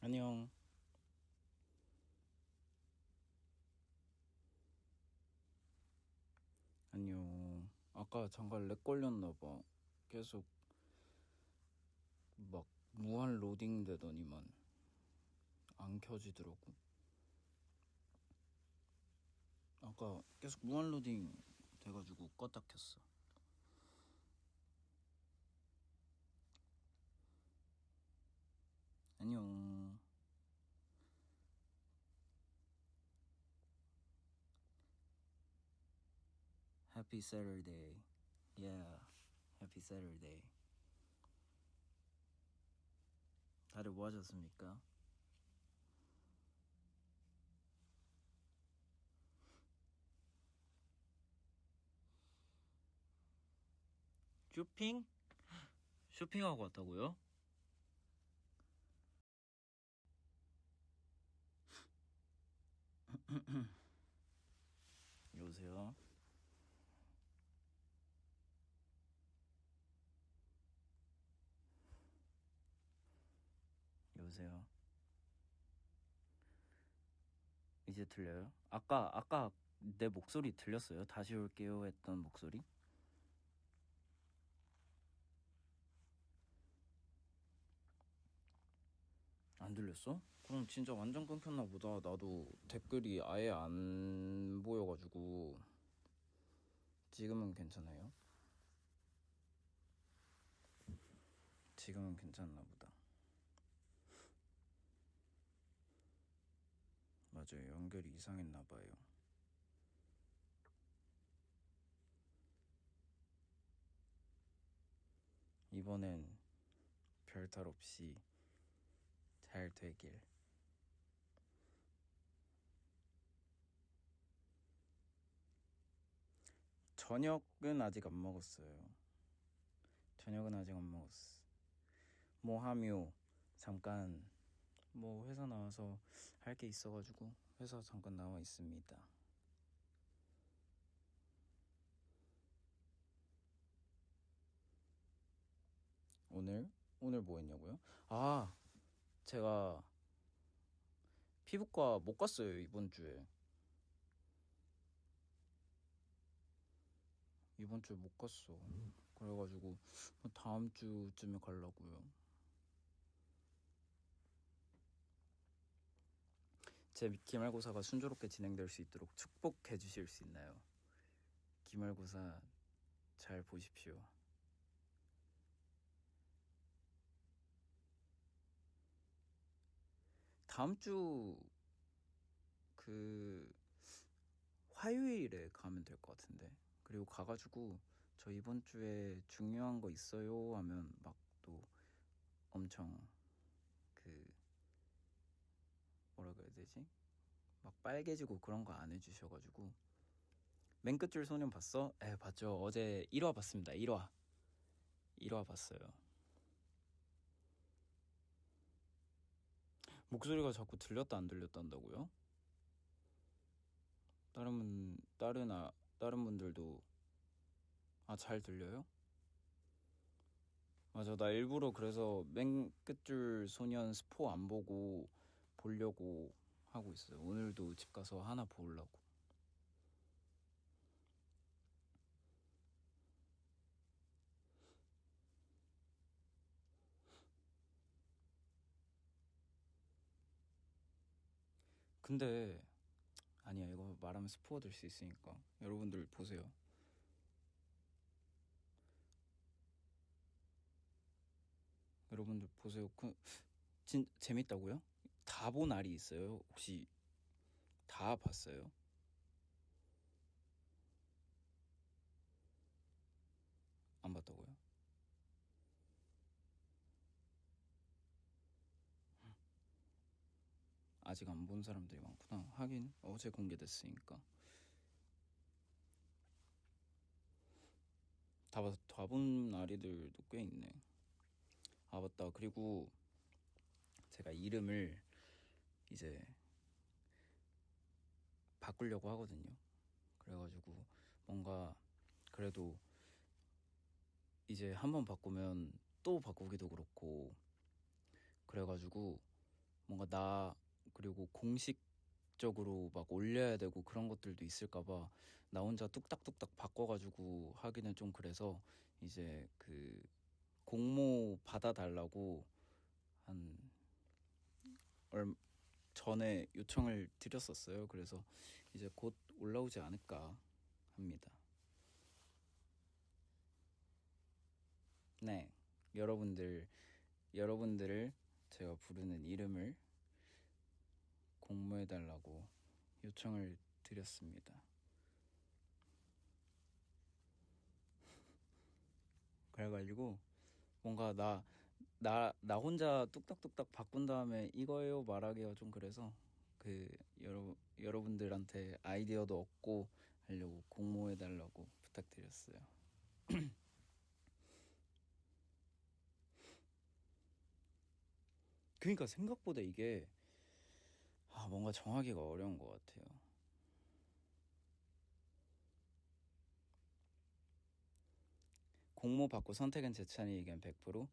안녕. 안녕. 아까 잠깐 렉 걸렸나봐. 계속 막 무한 로딩 되더니만 안 켜지더라고. 아까 계속 무한 로딩 돼가지고 껐다 켰어. 안녕. Happy Saturday. Yeah. Happy Saturday. 다들 뭐 하셨습니까? 쇼핑? 쇼핑하고 왔다고요? 여보세요? 여보세요? 이제 들려요? 아까 내 목소리 들렸어요? 다시 올게요 했던 목소리? 안 들렸어? 그럼 진짜 완전 끊겼나 보다. 나도 댓글이 아예 안 보여가지고. 지금은 괜찮아요? 지금은 괜찮나 보다. 맞아요. 연결이 이상했나 봐요. 이번엔 별탈 없이 잘 되길. 저녁은 아직 안 먹었어요. 저녁은 아직 안 먹었어. 뭐 하묘 잠깐 뭐 회사 나와서 할 게 있어가지고 회사 잠깐 나와 있습니다. 오늘 뭐 했냐고요? 아, 제가 피부과 못 갔어요, 이번 주에. 이번 주에 못 갔어. 그래가지고 다음 주쯤에 가려고요. 제 기말고사가 순조롭게 진행될 수 있도록 축복해 주실 수 있나요? 기말고사 잘 보십시오. 다음 주 그 화요일에 가면 될 것 같은데. 그리고 가가지고 저 이번 주에 중요한 거 있어요 하면 막 또 엄청 그 뭐라 그래야 되지? 막 빨개지고 그런 거 안 해주셔가지고. 맨 끝줄 소년 봤어? 에, 봤죠. 어제 1화 봤습니다. 1화 봤어요. 목소리가 자꾸 들렸다 안 들렸다 한다고요? 다른 분들도 잘 들려요? 맞아, 나 일부러 그래서 맨 끝줄 소년 스포 안 보고 보려고 하고 있어요. 오늘도 집 가서 하나 보려고. 근데 아니야, 이거 말하면 스포가 될 수 있으니까 여러분들 보세요. 여러분들 보세요. 재밌다고요? 다 본 알이 있어요? 혹시 다 봤어요? 안 봤다고요? 아직 안 본 사람들이 많구나. 하긴 어제 공개됐으니까. 다 본 아리들도 꽤 있네. 아, 맞다. 그리고 제가 이름을 이제 바꾸려고 하거든요. 그래가지고 뭔가 그래도 이제 한번 바꾸면 또 바꾸기도 그렇고, 그래가지고 뭔가 나 그리고 공식적으로 막 올려야 되고 그런 것들도 있을까봐 나 혼자 뚝딱뚝딱 바꿔가지고 하기는 좀 그래서 이제 그 공모 받아달라고 한 얼 전에 요청을 드렸었어요. 그래서 이제 곧 올라오지 않을까 합니다. 네, 여러분들을 제가 부르는 이름을 공모해달라고 요청을 드렸습니다. 그래가지고 뭔가 나 혼자 뚝딱뚝딱 바꾼 다음에 이거예요 말하기가 좀 그래서 그 여러분들한테 아이디어도 얻고 하려고 공모해달라고 부탁드렸어요. 그러니까 생각보다 이게 뭔가 정하기가 어려운 것 같아요. 공모 받고 선택은 재찬이 의견 100%?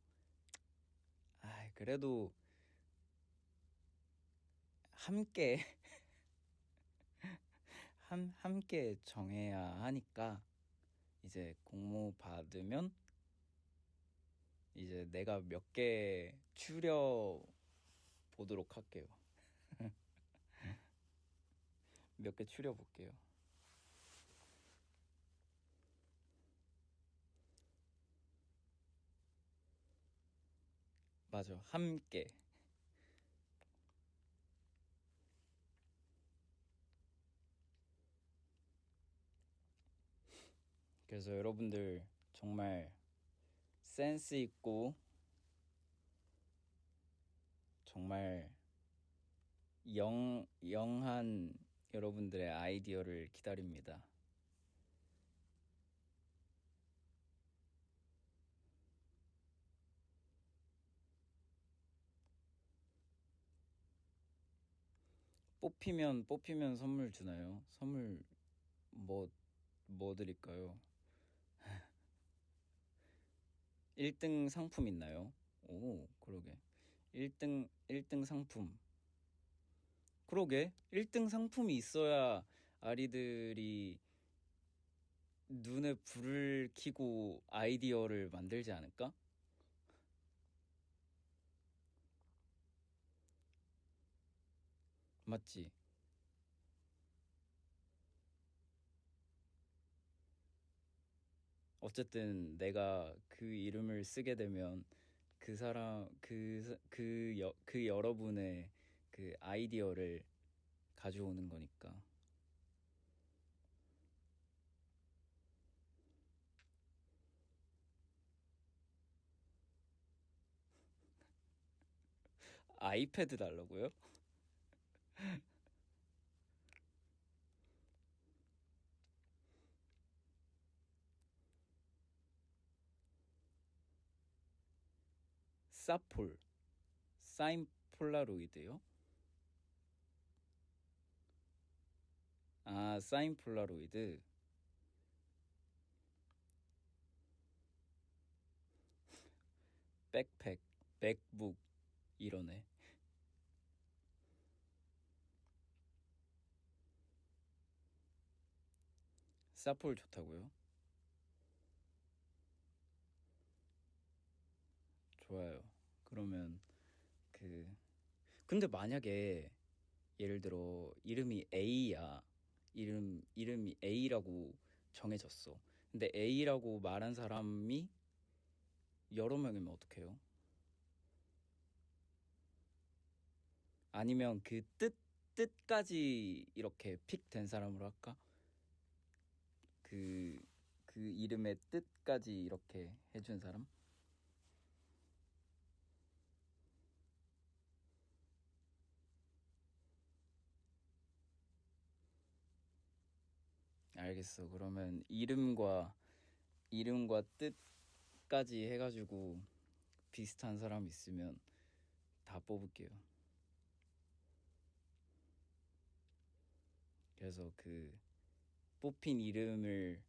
그래도 함께 함께 정해야 하니까 이제 공모 받으면 이제 내가 몇 개 추려 보도록 할게요. 몇 개 추려 볼게요. 맞아, 함께. 그래서 여러분들 정말 센스 있고 정말 영한 여러분들의 아이디어를 기다립니다. 뽑히면 선물 주나요? 선물 뭐 드릴까요? 1등 상품 있나요? 오, 그러게. 1등 상품. 그러게. 1등 상품이 있어야 아리들이 눈에 불을 켜고 아이디어를 만들지 않을까? 맞지? 어쨌든 내가 그 이름을 쓰게 되면 그 사람 그 여러분의 그 아이디어를 가져오는 거니까. 아이패드 달라고요? 사폴 사인 폴라로이드요? 사인 폴라로이드. 백팩, 맥북 이러네. 사폴 좋다고요? 좋아요. 그러면 그 근데 만약에 예를 들어 이름이 A야. 이름이 A라고 정해졌어. 근데 A라고 말한 사람이 여러 명이면 어떡해요? 아니면 그 뜻까지 이렇게 픽된 사람으로 할까? 그, 그 이름의 뜻까지 이렇게 해준 사람? 알겠어. 그러면 이름과 뜻까지 해가지고 비슷한 사람 있으면 다 뽑을게요. 그래서 그 뽑힌 이름을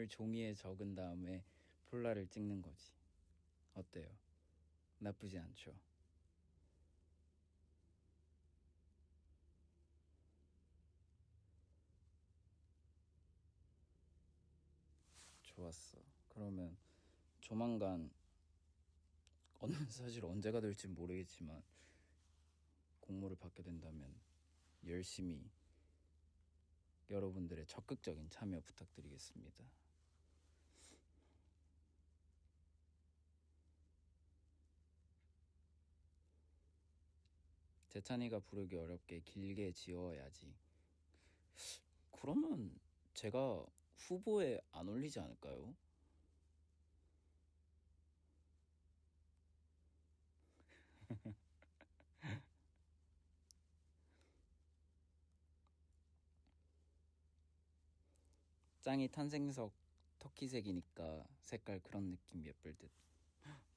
종이에 적은 다음에 폴라를 찍는 거지. 어때요? 나쁘지 않죠? 좋았어. 그러면 조만간 사실 언제가 될지 모르겠지만 공모를 받게 된다면 열심히 여러분들의 적극적인 참여 부탁드리겠습니다. 재찬이가 부르기 어렵게 길게 지어야지. 그러면 제가 후보에 안 올리지 않을까요? 짱이 탄생석 터키색이니까 색깔 그런 느낌 예쁠 듯.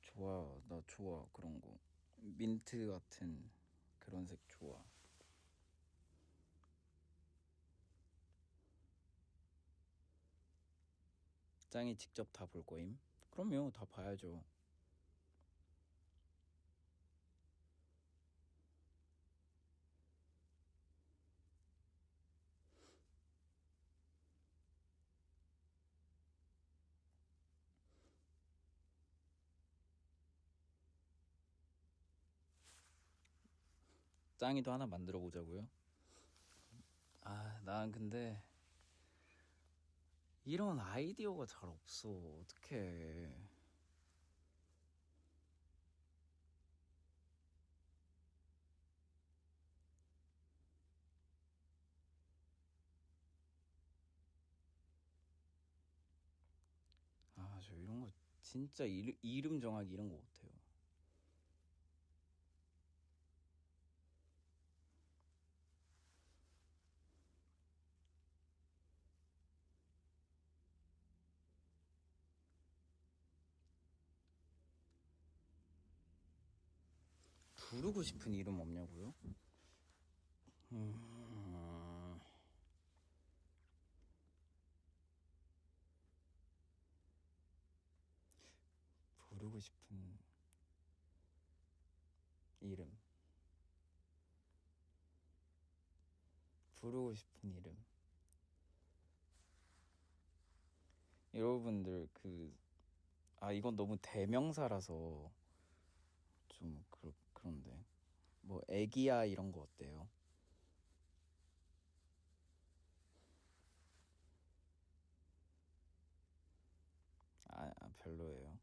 좋아, 나 좋아. 그런 거 민트 같은 그런 색 좋아. 짱이 직접 다 볼 거임? 그럼요, 다 봐야죠. 짱이도 하나 만들어 보자고요? 난 근데 이런 아이디어가 잘 없어. 어떡해. 저 이런 거 진짜 이름 정하기 이런 거 못해요. 부르고 싶은 이름 없냐고요? 부르고 싶은 이름. 부르고 싶은 이름. 여러분들 이건 너무 대명사라서 좀 그런데 뭐 애기야 이런 거 어때요? 별로예요.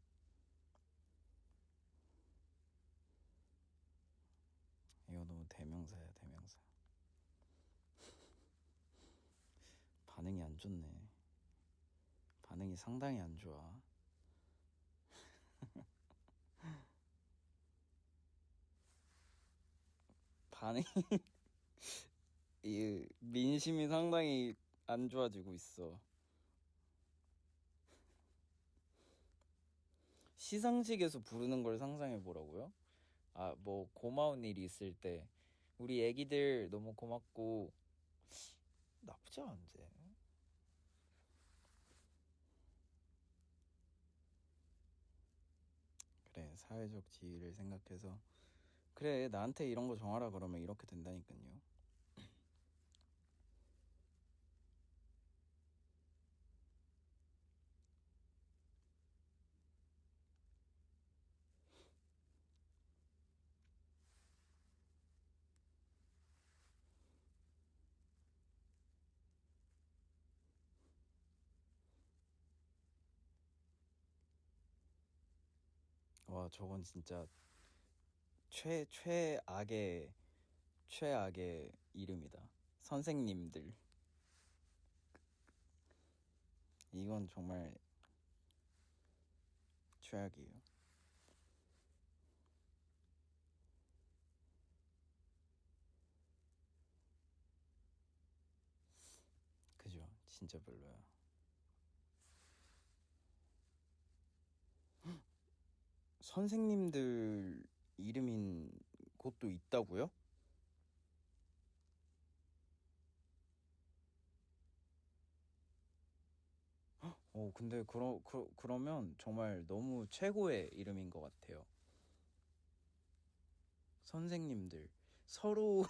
이거 너무 대명사야, 대명사. 반응이 안 좋네. 반응이 상당히 안 좋아. 반응이 이 민심이 상당히 안 좋아지고 있어. 시상식에서 부르는 걸 상상해 보라고요? 뭐 고마운 일이 있을 때 우리 애기들 너무 고맙고 나쁘지 않은데. 그래, 사회적 지위를 생각해서 그래, 나한테 이런 거 정하라 그러면 이렇게 된다니까요. 와, 저건 진짜 최악의 이름이다. 선생님들. 이건 정말 최악이에요. 그죠? 진짜 별로야. 선생님들 이름인 곳도 있다고요? 근데 그러면 정말 너무 최고의 이름인 것 같아요. 선생님들 서로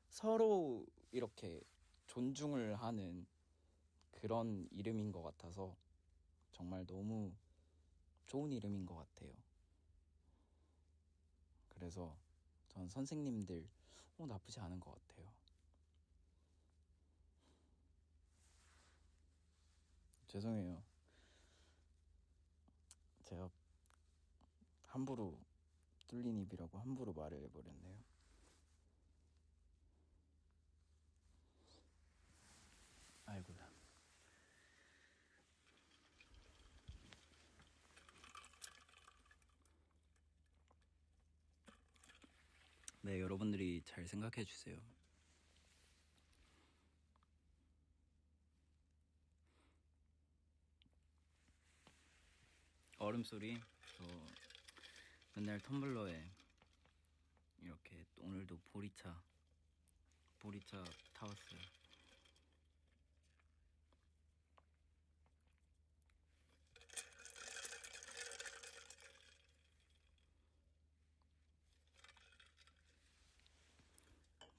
서로 이렇게 존중을 하는 그런 이름인 것 같아서 정말 너무 좋은 이름인 것 같아요. 그래서 전 선생님들 나쁘지 않은 것 같아요. 죄송해요. 제가 함부로 뚫린 입이라고 함부로 말을 해버렸네요. 아이고야. 네, 여러분들이 잘 생각해 주세요. 얼음 소리. 저 맨날 텀블러에 이렇게 오늘도 보리차 타왔어요.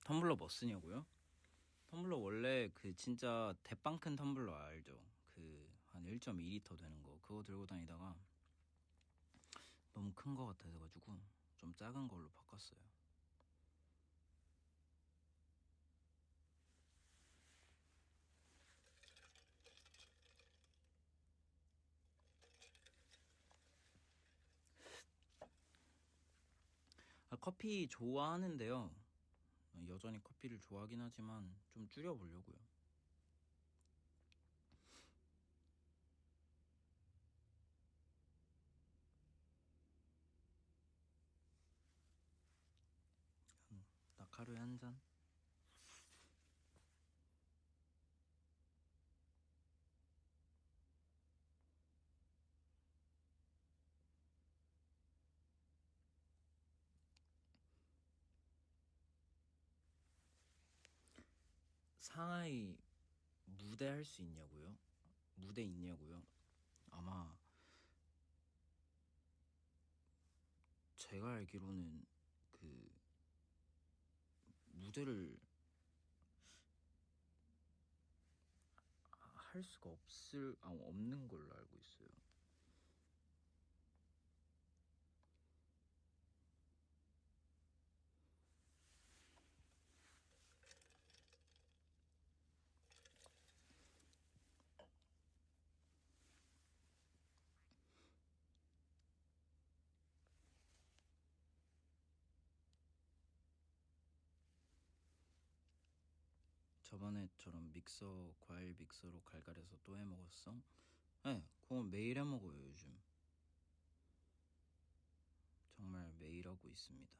텀블러 뭐 쓰냐고요? 텀블러 원래 그 진짜 대빵 큰 텀블러 알죠? 그 한 1.2리터 되는 거 그거 들고 다니다가 너무 큰 거 같아가지고 좀 작은 걸로 바꿨어요. 커피 좋아하는데요. 여전히 커피를 좋아하긴 하지만 좀 줄여보려고요. 딱 하루에 한 잔? 상하이 무대 할 수 있냐고요? 무대 있냐고요? 아마 제가 알기로는 그 무대를 할 수가 없는 걸로 알고 있어요. 저번에처럼 과일 믹서로 갈갈해서 또 해먹었어? 네, 그건 매일 해먹어요. 요즘 정말 매일 하고 있습니다.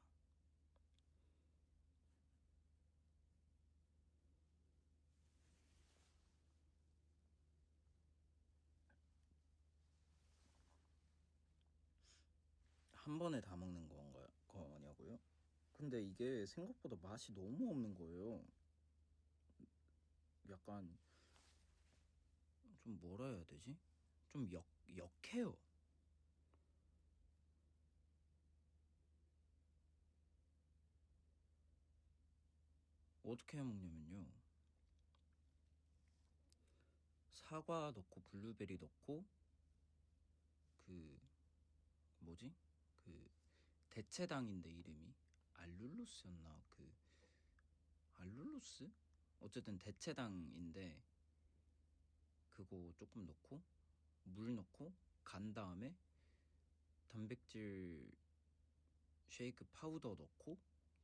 한 번에 다 먹는 거냐고요? 근데 이게 생각보다 맛이 너무 없는 거예요. 약간 좀 뭐라 해야 되지? 좀 역해요. 어떻게 해 먹냐면요. 사과 넣고 블루베리 넣고 그 뭐지? 그 대체당인데 이름이 알룰로스였나? 그 알룰로스? 어쨌든 대체당인데 그거 조금 넣고 물 넣고 간 다음에 단백질 쉐이크 파우더 넣고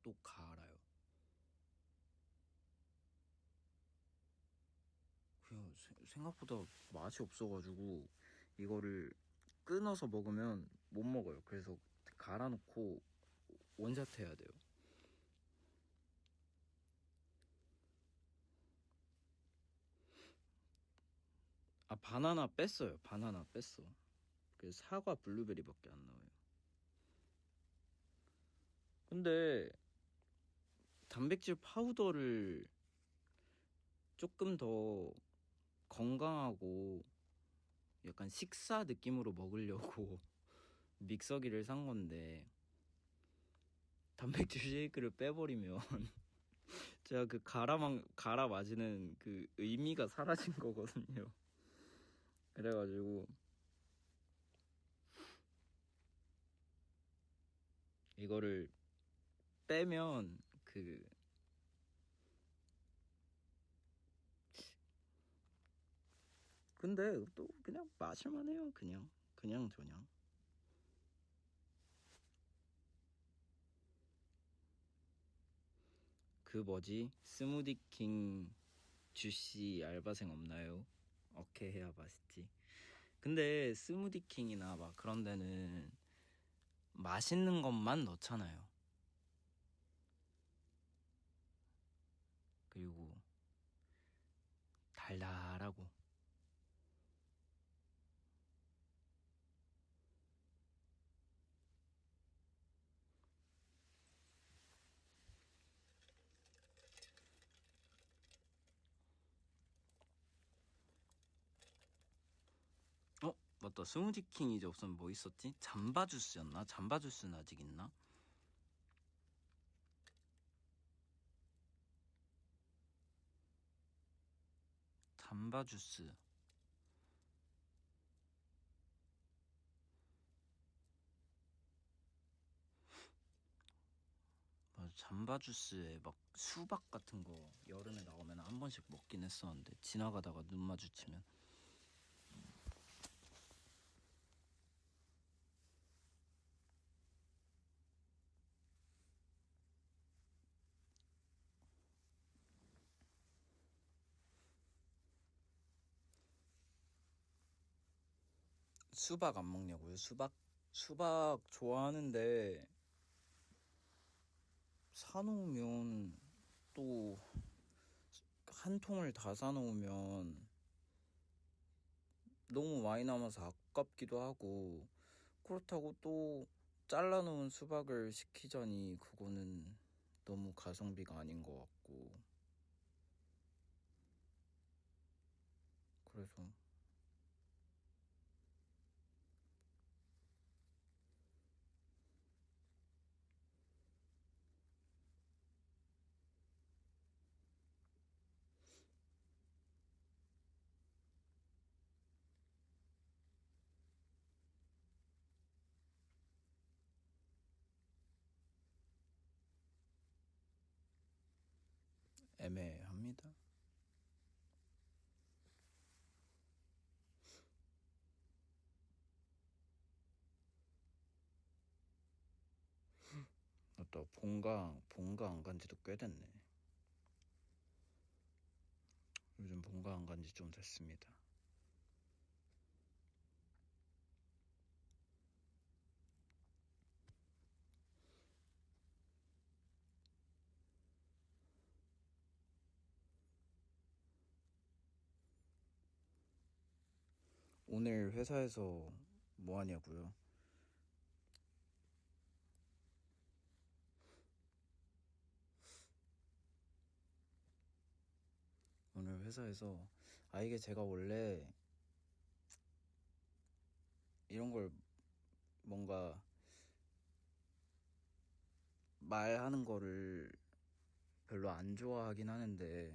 또 갈아요. 그냥 생각보다 맛이 없어가지고 이거를 끊어서 먹으면 못 먹어요. 그래서 갈아놓고 원샷 해야 돼요. 바나나 뺐어요. 바나나 뺐어. 그래서 사과 블루베리밖에 안 나와요. 근데 단백질 파우더를 조금 더 건강하고 약간 식사 느낌으로 먹으려고 믹서기를 산 건데 단백질 쉐이크를 빼버리면 제가 그 갈아 맞이는 그 의미가 사라진 거거든요. 그래가지고 이거를 빼면 그 근데 또 그냥 마실만해요. 그냥 저냥. 그 뭐지? 스무디킹 주시 알바생 없나요? 어케 해야 맛있지. 근데 스무디킹이나 막 그런 데는 맛있는 것만 넣잖아요. 그리고 달달하고. 맞다. 스무디킹 이제 없으면 뭐 있었지? 잠바 주스였나? 잠바 주스는 아직 있나? 잠바 주스. 맞아, 잠바 주스에 막 수박 같은 거 여름에 나오면 한 번씩 먹긴 했었는데 지나가다가 눈 마주치면. 수박 안 먹냐고요? 수박 좋아하는데 사놓으면 또 한 통을 다 사놓으면 너무 많이 남아서 아깝기도 하고, 그렇다고 또 잘라놓은 수박을 시키자니 그거는 너무 가성비가 아닌 것 같고. 그래서 애매합니다. 또 본가 안 간지도 꽤 됐네. 요즘 본가 안 간지 좀 됐습니다. 오늘 회사에서 뭐 하냐고요? 오늘 회사에서 이게 제가 원래 이런 걸 뭔가 말하는 거를 별로 안 좋아하긴 하는데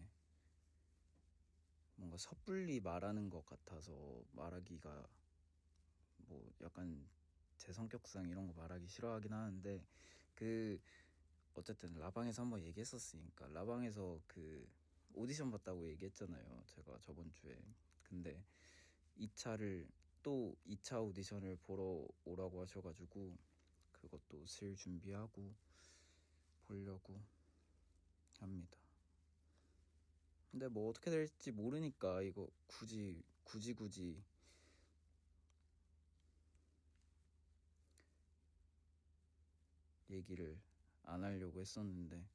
뭔가 섣불리 말하는 것 같아서 말하기가 뭐 약간 제 성격상 이런 거 말하기 싫어하긴 하는데, 그 어쨌든 라방에서 한번 얘기했었으니까, 라방에서 그 오디션 봤다고 얘기했잖아요, 제가 저번 주에. 근데 2차 오디션을 보러 오라고 하셔가지고 그것도 슬 준비하고 보려고 합니다. 근데 뭐 어떻게 될지 모르니까 이거 굳이 얘기를 안 하려고 했었는데,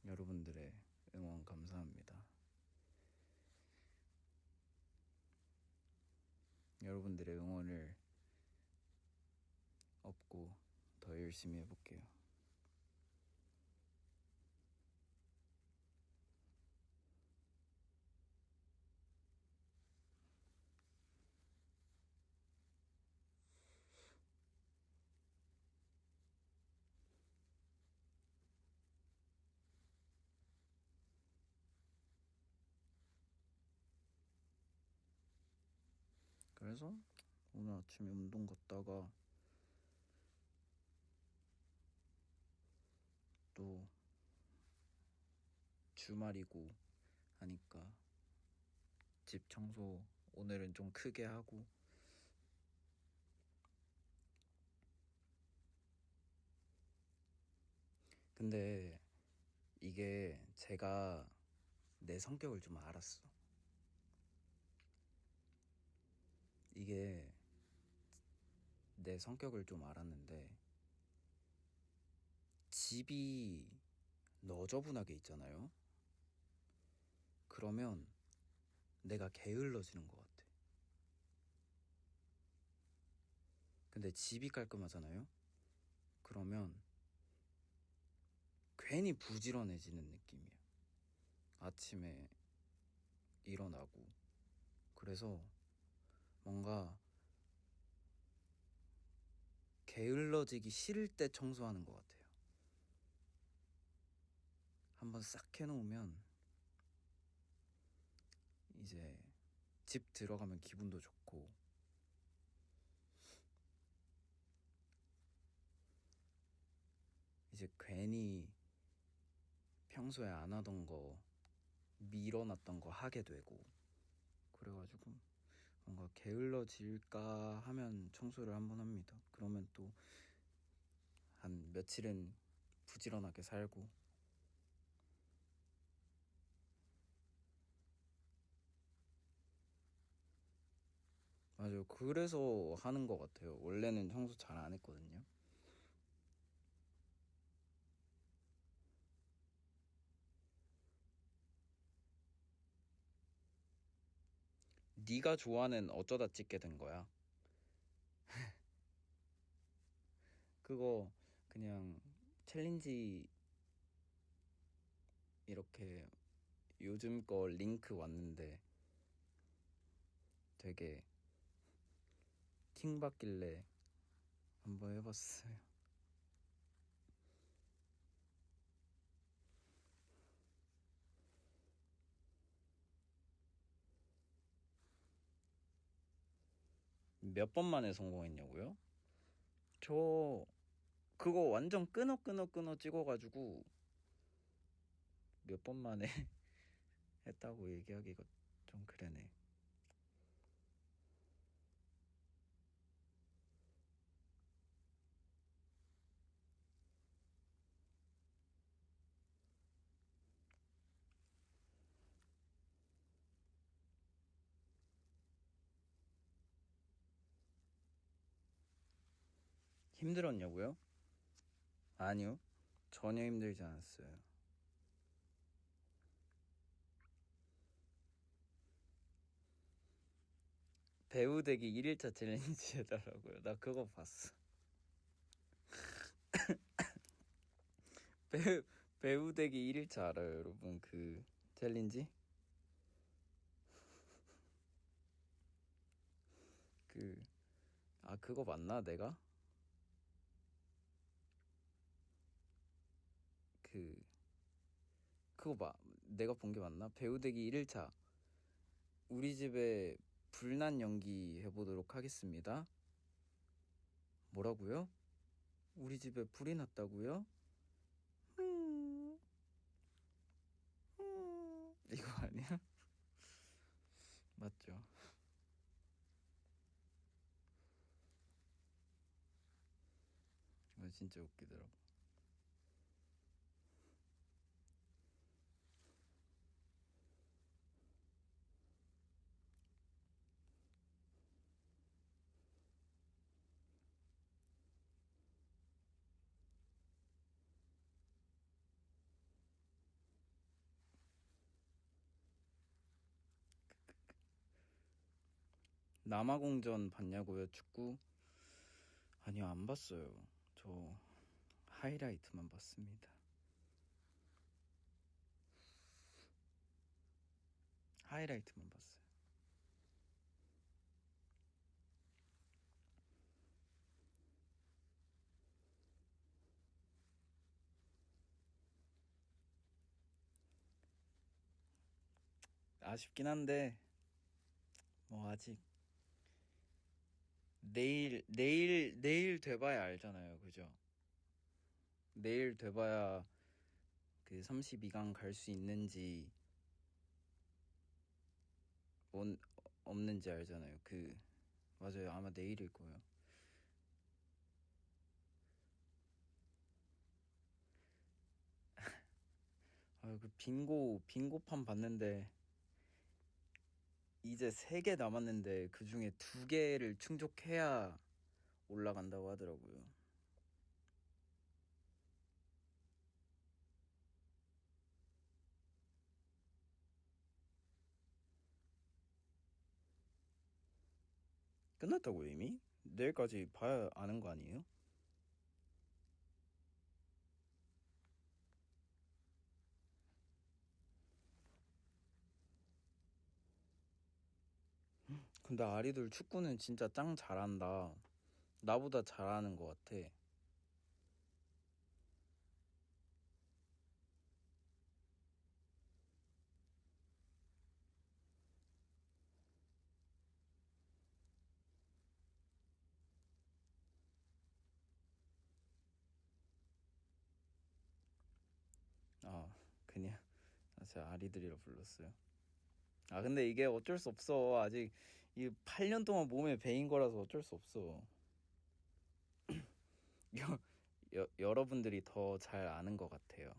여러분들의 응원 감사합니다. 여러분들의 응원을 얻고 더 열심히 해볼게요. 그래서 오늘 아침에 운동 갔다가 또 주말이고 하니까 집 청소 오늘은 좀 크게 하고, 근데 이게 제가 내 성격을 좀 알았어. 이게 내 성격을 좀 알았는데, 집이 너저분하게 있잖아요. 그러면 내가 게을러지는 것 같아. 근데 집이 깔끔하잖아요. 그러면 괜히 부지런해지는 느낌이야. 아침에 일어나고. 그래서 뭔가 게을러지기 싫을 때 청소하는 것 같아요. 한번 싹 해놓으면 이제 집 들어가면 기분도 좋고, 이제 괜히 평소에 안 하던 거, 밀어놨던 거 하게 되고, 그래가지고 뭔가 게을러질까 하면 청소를 한번 합니다. 그러면 또 한 며칠은 부지런하게 살고. 맞아요. 그래서 하는 것 같아요. 원래는 청소 잘 안 했거든요. 네가 좋아하는 어쩌다 찍게 된 거야. 그거 그냥 챌린지 이렇게 요즘 거 링크 왔는데 되게 킹 받길래 한번 해봤어요. 몇 번 만에 성공했냐고요? 저 그거 완전 끊어 찍어가지고 몇 번 만에 했다고 얘기하기가 좀 그러네. 힘들었냐고요? 아니요. 전혀 힘들지 않았어요. 배우 되기 1일차 챌린지 해달라고요. 나 그거 봤어. 배우 되기 1일차 알아요, 여러분? 그 챌린지? 그거 맞나, 내가? 내가 본 게 맞나? 배우 되기 1일차. 우리 집에 불난 연기 해보도록 하겠습니다. 뭐라고요? 우리 집에 불이 났다고요? 이거 아니야? 맞죠? 이거 진짜 웃기더라고. 남아공전 봤냐고요, 축구? 아니요, 안 봤어요. 저 하이라이트만 봤습니다. 하이라이트만 봤어요. 아쉽긴 한데 뭐 아직 내일 돼봐야 알잖아요. 그죠? 내일 돼봐야 그 32강 갈 수 있는지 없는지 알잖아요. 맞아요. 아마 내일일 거예요. 그 빙고판 봤는데 이제 3개 남았는데 그 중에 2개를 충족해야 올라간다고 하더라고요. 끝났다고 이미? 내일까지 봐야 아는 거 아니에요? 근데 아리들 축구는 진짜 짱 잘한다. 나보다 잘하는 것 같아. 그냥 제가 아리들이라 불렀어요. 근데 이게 어쩔 수 없어. 아직 이 8년 동안 몸에 배인 거라서 어쩔 수 없어. 여러분들이 더 잘 아는 것 같아요.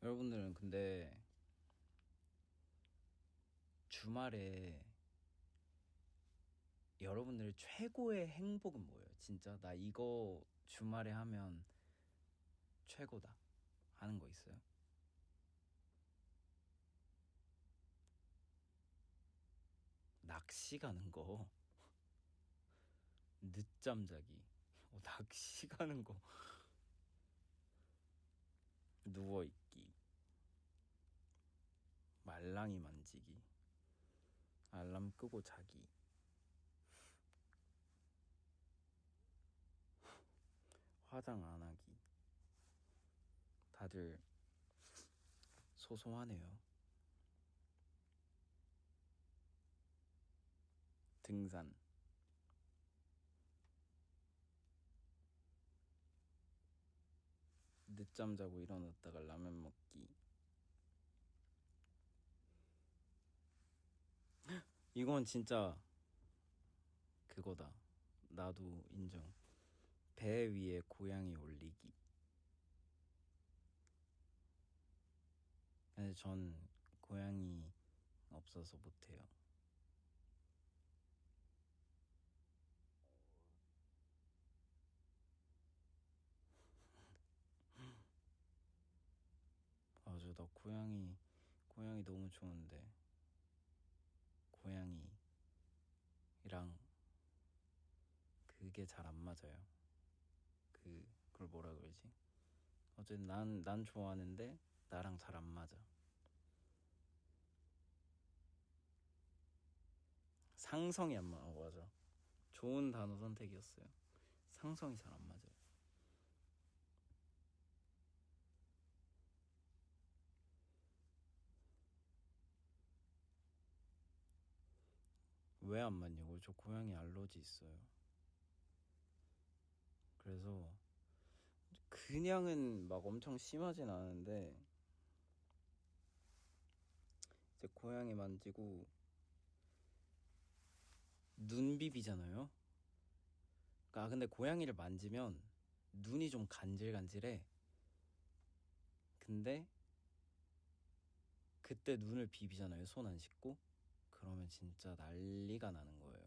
여러분들은 근데 주말에 여러분들의 최고의 행복은 뭐예요? 진짜 나 이거 주말에 하면 최고다 하는 거 있어요? 낚시 가는 거. 늦잠 자기. 낚시 가는 거. 누워 있기. 말랑이 만지기. 알람 끄고 자기. 화장 안 하기. 다들 소소하네요. 등산. 늦잠 자고 일어났다가 라면 먹기. 이건 진짜 그거다. 나도 인정. 배 위에 고양이 올리기. 근데 전 고양이 없어서 못해요. 맞아, 나 고양이 너무 좋은데 고양이랑 그게 잘 안 맞아요. 그걸 뭐라 그러지? 어쨌든 난 좋아하는데 나랑 잘 안 맞아. 상성이 안 맞아. 맞아. 좋은 단어 선택이었어요. 상성이 잘 안 맞아요. 왜 안 맞냐고? 저 고양이 알러지 있어요. 그래서 그냥은 막 엄청 심하진 않은데 이제 고양이 만지고 눈 비비잖아요. 근데 고양이를 만지면 눈이 좀 간질간질해. 근데 그때 눈을 비비잖아요. 손 안 씻고. 그러면 진짜 난리가 나는 거예요.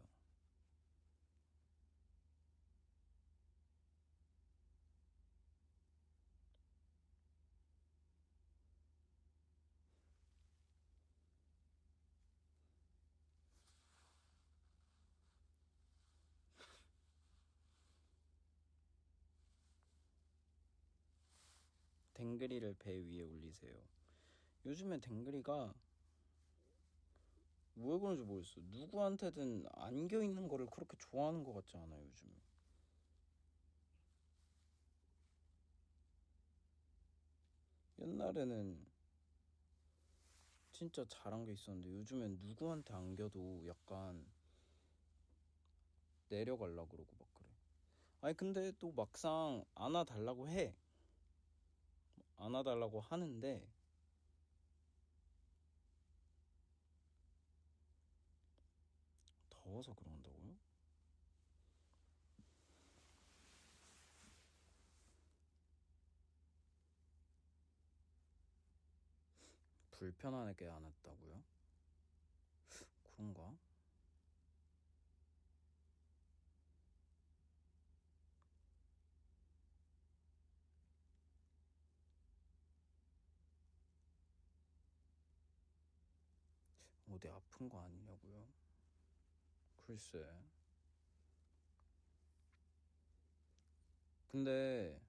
댕그리를 배 위에 올리세요. 요즘에 댕그리가 왜 그런지 모르겠어. 누구한테든 안겨 있는 거를 그렇게 좋아하는 것 같지 않아요, 요즘에. 옛날에는 진짜 잘한 게 있었는데 요즘엔 누구한테 안겨도 약간 내려갈라 그러고 막 그래. 아니 근데 또 막상 안아달라고 해. 안아달라고 하는데 더워서 그런다고요? 불편하게 안았다고요? 그런가? 어디 아픈 거 아니냐고요? 글쎄. 근데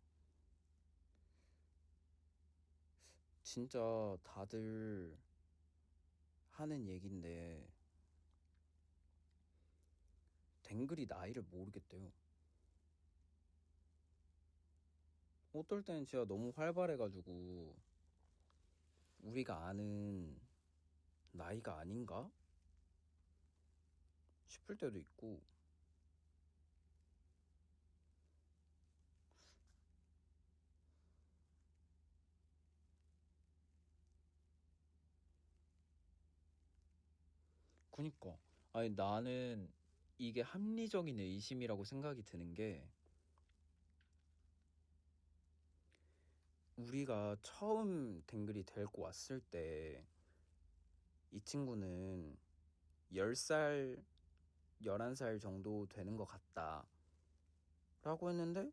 진짜 다들 하는 얘긴데 댕글이 나이를 모르겠대요. 어떨 때는 진짜 너무 활발해가지고 우리가 아는 나이가 아닌가 싶을 때도 있고. 그니까 아니 나는 이게 합리적인 의심이라고 생각이 드는 게 우리가 처음 댕글이 데리고 왔을 때 이 친구는 10살, 11살 정도 되는 것 같다 라고 했는데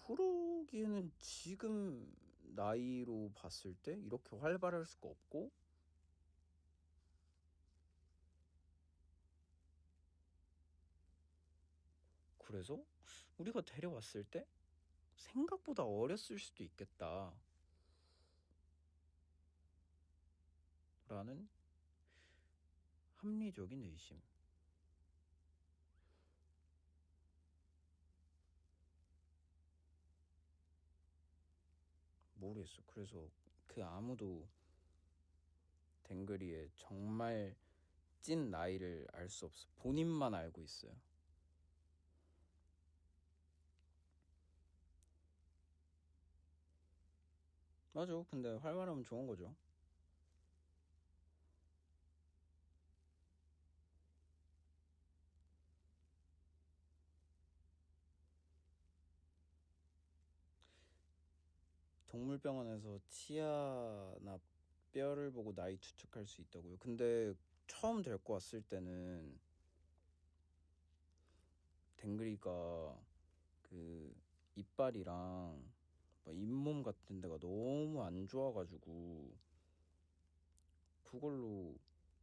그러기에는 지금 나이로 봤을 때 이렇게 활발할 수가 없고 그래서 우리가 데려왔을 때 생각보다 어렸을 수도 있겠다 라는 합리적인 의심. 모르겠어. 그래서 그 아무도 댕그리의 정말 찐 나이를 알 수 없어. 본인만 알고 있어요. 맞아. 근데 활발하면 좋은 거죠. 동물병원에서 치아나 뼈를 보고 나이 추측할 수 있다고요. 근데 처음 데리고 왔을 때는 댕그리가 그 이빨이랑 잇몸 같은 데가 너무 안 좋아가지고 그걸로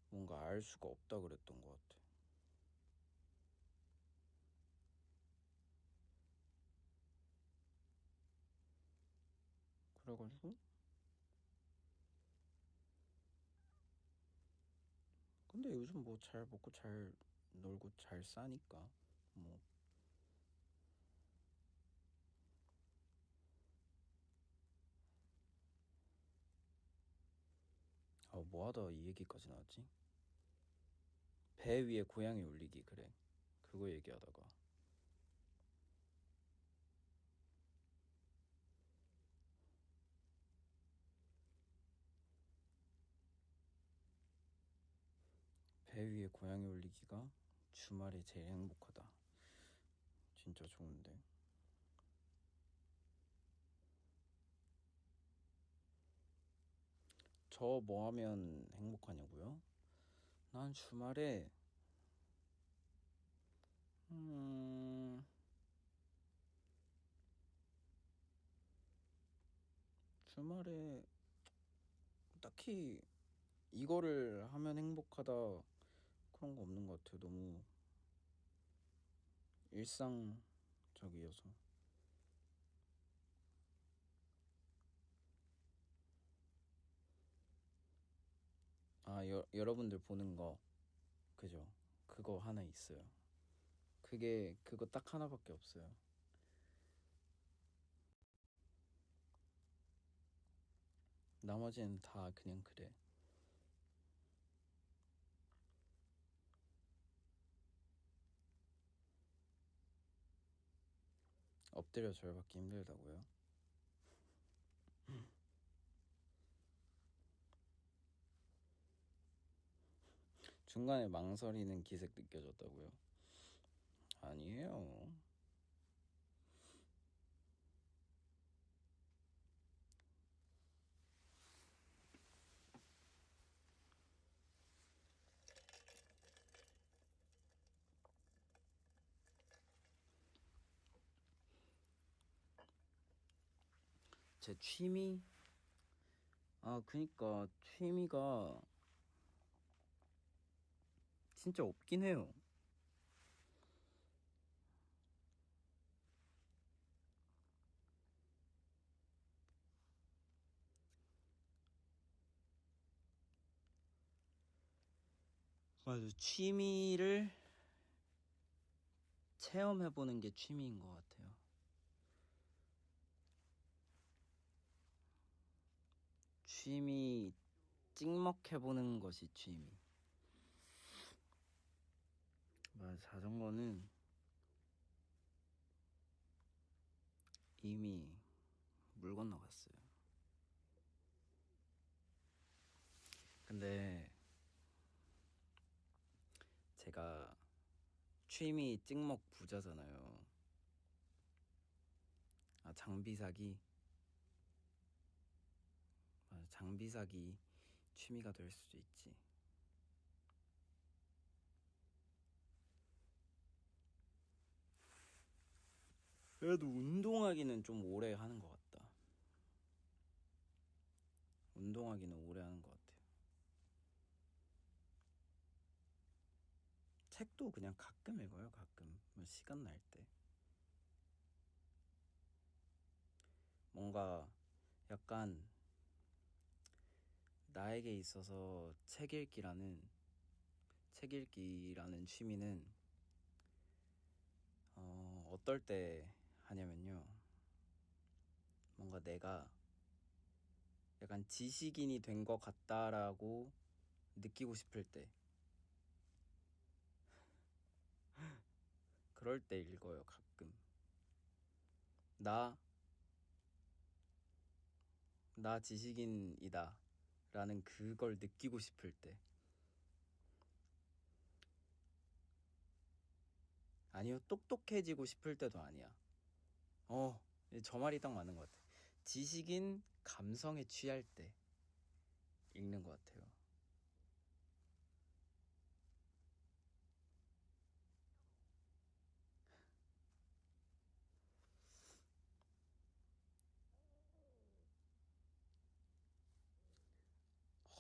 뭔가 알 수가 없다 그랬던 것 같아. 그래가지고 근데 요즘 뭐 잘 먹고 잘 놀고 잘 싸니까 뭐. 뭐 하다 이 얘기까지 나왔지? 배 위에 고양이 올리기. 그래, 그거 얘기하다가 배 위에 고양이 올리기가 주말에 제일 행복하다. 진짜 좋은데. 저 뭐 하면 행복하냐고요? 난 주말에 음 주말에 딱히 이거를 하면 행복하다 그런 거 없는 것 같아요. 너무 일상적이어서. 여러분들 보는 거 그죠? 그거 하나 있어요. 그거 딱 하나밖에 없어요. 나머지는 다 그냥 그래. 엎드려 절받기 힘들다고요? 중간에 망설이는 기색 느껴졌다고요? 아니에요. 제 취미? 그니까 취미가 진짜 없긴 해요. 맞아, 취미를 체험해보는 게 취미인 것 같아요. 취미 찍먹해보는 것이 취미. 맞아, 자전거는 이미 물 건너갔어요. 근데 제가 취미 찍먹 부자잖아요. 장비 사기. 맞아, 장비 사기 취미가 될 수도 있지. 그래도 운동하기는 좀 오래 하는 것 같다. 운동하기는 오래 하는 것 같아요. 책도 그냥 가끔 읽어요. 가끔 시간 날 때. 뭔가 약간 나에게 있어서 책 읽기라는 취미는 어떨 때 하냐면요. 뭔가 내가 약간 지식인이 된 것 같다라고 느끼고 싶을 때, 그럴 때 읽어요. 가끔. 나 지식인이다 라는 그걸 느끼고 싶을 때. 아니요, 똑똑해지고 싶을 때도 아니야. 저 말이 딱 맞는 것 같아. 지식인 감성에 취할 때 읽는 것 같아요.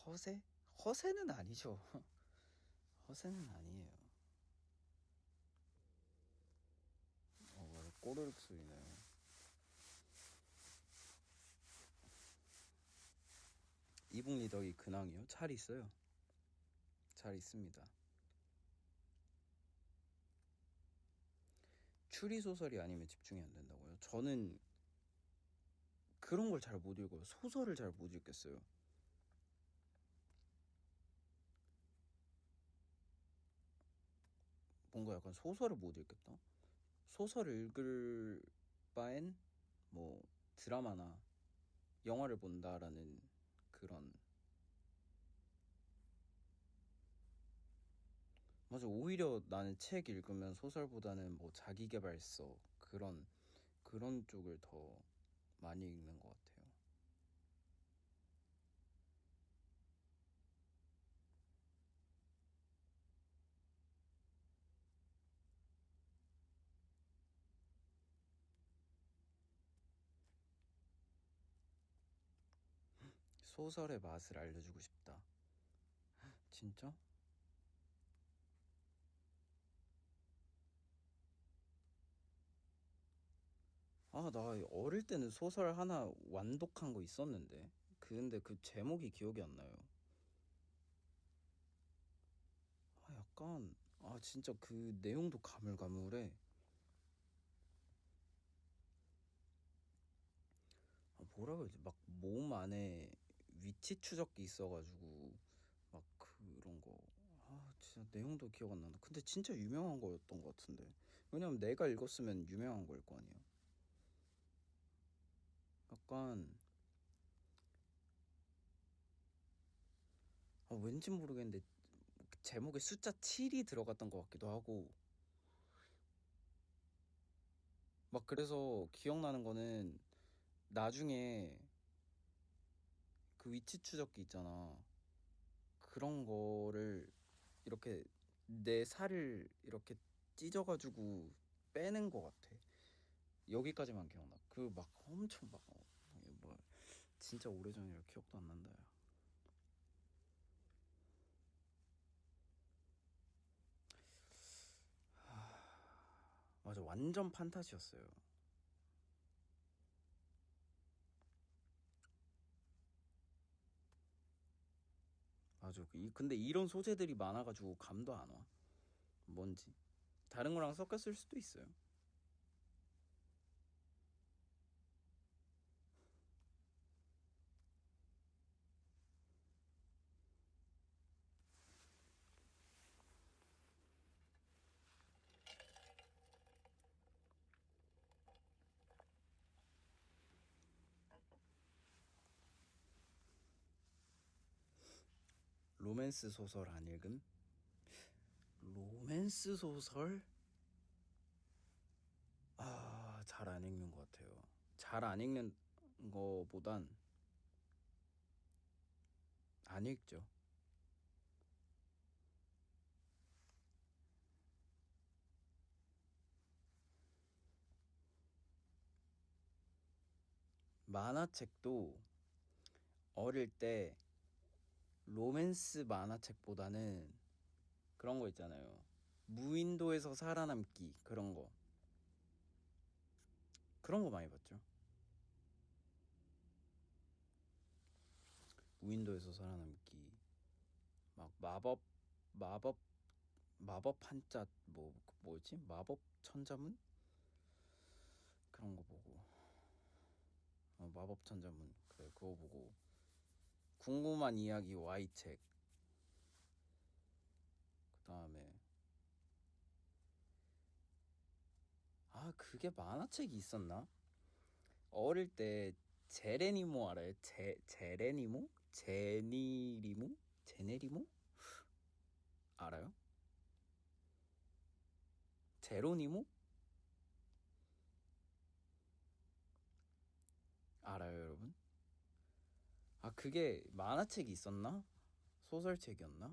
허세? 허세는 아니죠. 허세는 아니에요. 맞아, 꼬르륵 소리나요. 이북 리더기 근황이요? 잘 있어요. 잘 있습니다. 추리 소설이 아니면 집중이 안 된다고요? 저는 그런 걸 잘 못 읽어요. 소설을 잘 못 읽겠어요. 뭔가 약간 소설을 못 읽겠다? 소설을 읽을 바엔 뭐 드라마나 영화를 본다라는 그런. 맞아, 오히려 나는 책 읽으면 소설보다는 뭐 자기계발서 그런 쪽을 더 많이 읽는 것 같아요. 소설의 맛을 알려주고 싶다. 진짜? 나 어릴 때는 소설 하나 완독한 거 있었는데. 근데 그 제목이 기억이 안 나요. 약간 진짜 그 내용도 가물가물해. 뭐라 그러지? 막 몸 안에 위치 추적기 있어가지고 막 그런 거. 진짜 내용도 기억 안 난다. 근데 진짜 유명한 거였던 것 같은데. 왜냐면 내가 읽었으면 유명한 걸 거 아니야. 약간 왠지 모르겠는데 제목에 숫자 7이 들어갔던 것 같기도 하고. 막 그래서 기억나는 거는 나중에 그 위치 추적기 있잖아. 그런 거를 이렇게 내 살을 이렇게 찢어가지고 빼는 것 같아. 여기까지만 기억나. 그 막 엄청 막 뭐 진짜 오래전이라 기억도 안 난다. 야. 맞아, 완전 판타지였어요. 맞아. 근데 이런 소재들이 많아가지고 감도 안 와. 뭔지 다른 거랑 섞였을 수도 있어요. 로맨스 소설 안 읽음? 로맨스 소설? 잘 안 읽는 것 같아요. 잘 안 읽는 거보단 안 읽죠. 만화책도 어릴 때 로맨스 만화책보다는 그런 거 있잖아요. 무인도에서 살아남기 그런 거 많이 봤죠. 무인도에서 살아남기 막 마법 마법 한자 뭐지? 마법 천자문 그런 거 보고 마법 천자문 그래 그거 보고 궁금한 이야기 Y책 그 다음에 그게 만화책이 있었나? 어릴 때 제레니모 알아요? 제레니모? 제니리모? 제네리모? 알아요? 제로니모? 알아요, 여러분? 그게 만화책이 있었나? 소설책이었나?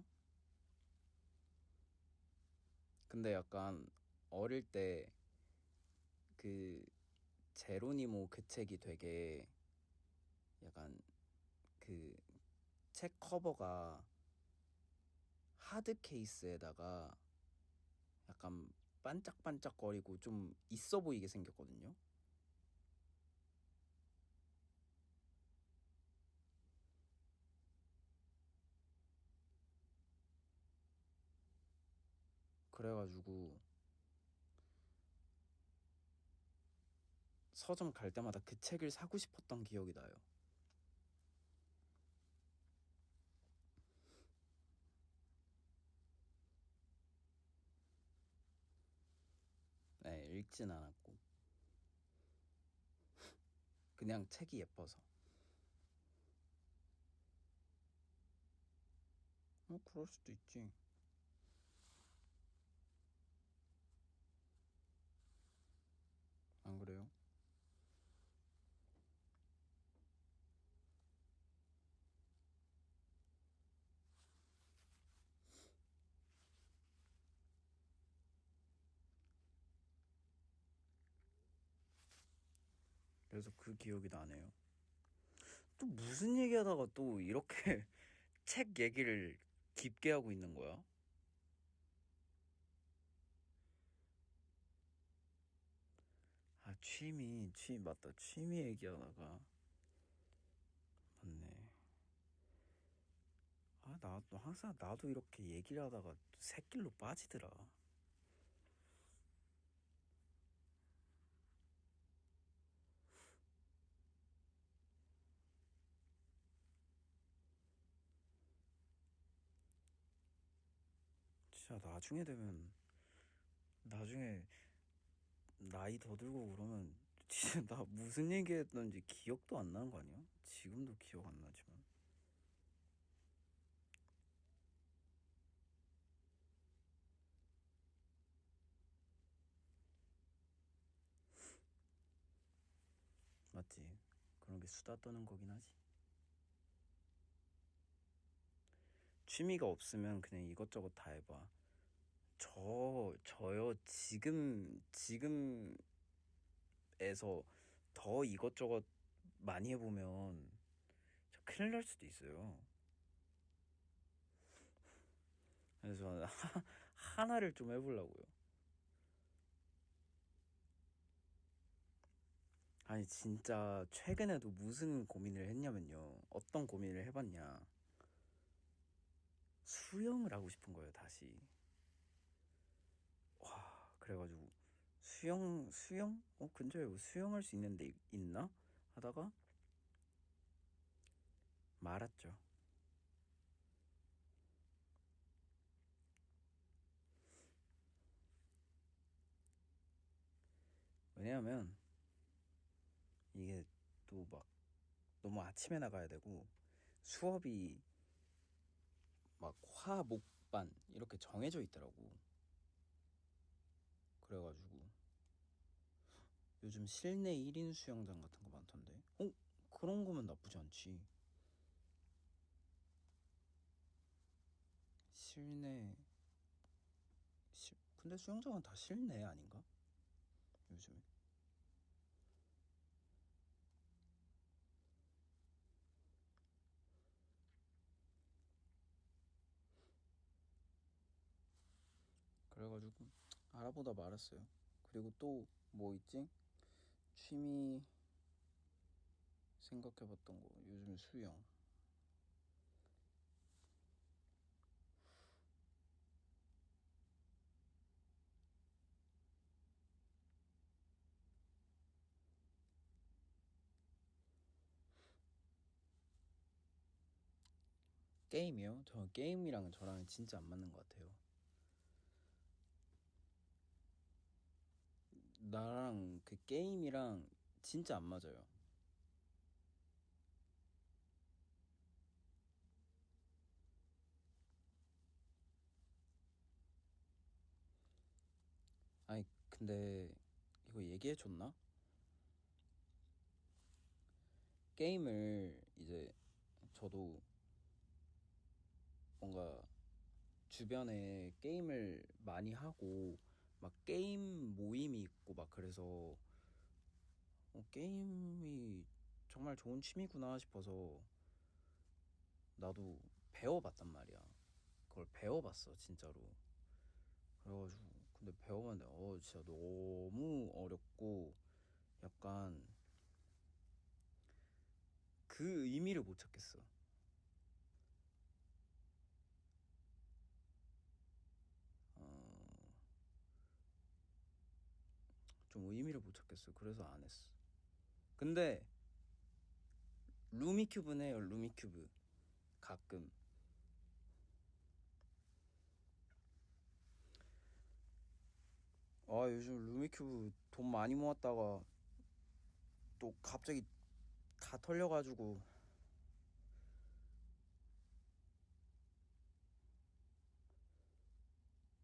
근데 약간 어릴 때 그 제로니모 그 책이 되게 약간 그 책 커버가 하드 케이스에다가 약간 반짝반짝거리고 좀 있어 보이게 생겼거든요. 그래가지고 서점 갈 때마다 그 책을 사고 싶었던 기억이 나요. 네, 읽진 않았고 그냥 책이 예뻐서. 그럴 수도 있지. 안 그래요? 그래서 그 기억이 나네요. 또 무슨 얘기하다가 또 이렇게 책 얘기를 깊게 하고 있는 거야? 취미 맞다. 취미 얘기하다가 맞네. 나도 항상 나도 이렇게 얘기를 하다가 새길로 빠지더라. 진짜 나중에 나이 더 들고 그러면 진짜 나 무슨 얘기했던지 기억도 안 나는 거 아니야? 지금도 기억 안 나지만. 맞지? 그런 게 수다 떠는 거긴 하지. 취미가 없으면 그냥 이것저것 다 해봐. 저요, 지금에서 더 이것저것 많이 해보면 저 큰일 날 수도 있어요. 그래서 하나를 좀 해보려고요. 아니, 진짜 최근에도 무슨 고민을 했냐면요. 어떤 고민을 해봤냐. 수영을 하고 싶은 거예요, 다시. 그래가지고 수영? 근처에 뭐 수영할 수 있는 데 있나? 하다가 말았죠. 왜냐하면 이게 또 막 너무 아침에 나가야 되고 수업이 막 화, 목, 반 이렇게 정해져 있더라고. 그래가지고 요즘 실내 1인 수영장 같은 거 많던데. 그런 거면 나쁘지 않지. 실내 근데 수영장은 다 실내 아닌가? 요즘에. 그래가지고 알아보다 말았어요. 그리고 또 뭐 있지? 취미 생각해봤던 거 요즘 수영. 게임이요? 저 게임이랑 저랑 진짜 안 맞는 것 같아요. 나랑 그 게임이랑 진짜 안 맞아요. 아니 근데 이거 얘기해줬나? 게임을 이제 저도 뭔가 주변에 게임을 많이 하고 막 게임 모임이 있고 막 그래서 게임이 정말 좋은 취미구나 싶어서 나도 배워봤단 말이야. 그걸 배워봤어 진짜로. 그래가지고 근데 배워봤는데 진짜 너무 어렵고 약간 그 의미를 못 찾겠어. 어, 좀 의미를 못 찾겠어. 그래서 안 했어. 근데 루미큐브는 해요. 루미큐브 가끔. 요즘 루미큐브 돈 많이 모았다가 또 갑자기 다 털려가지고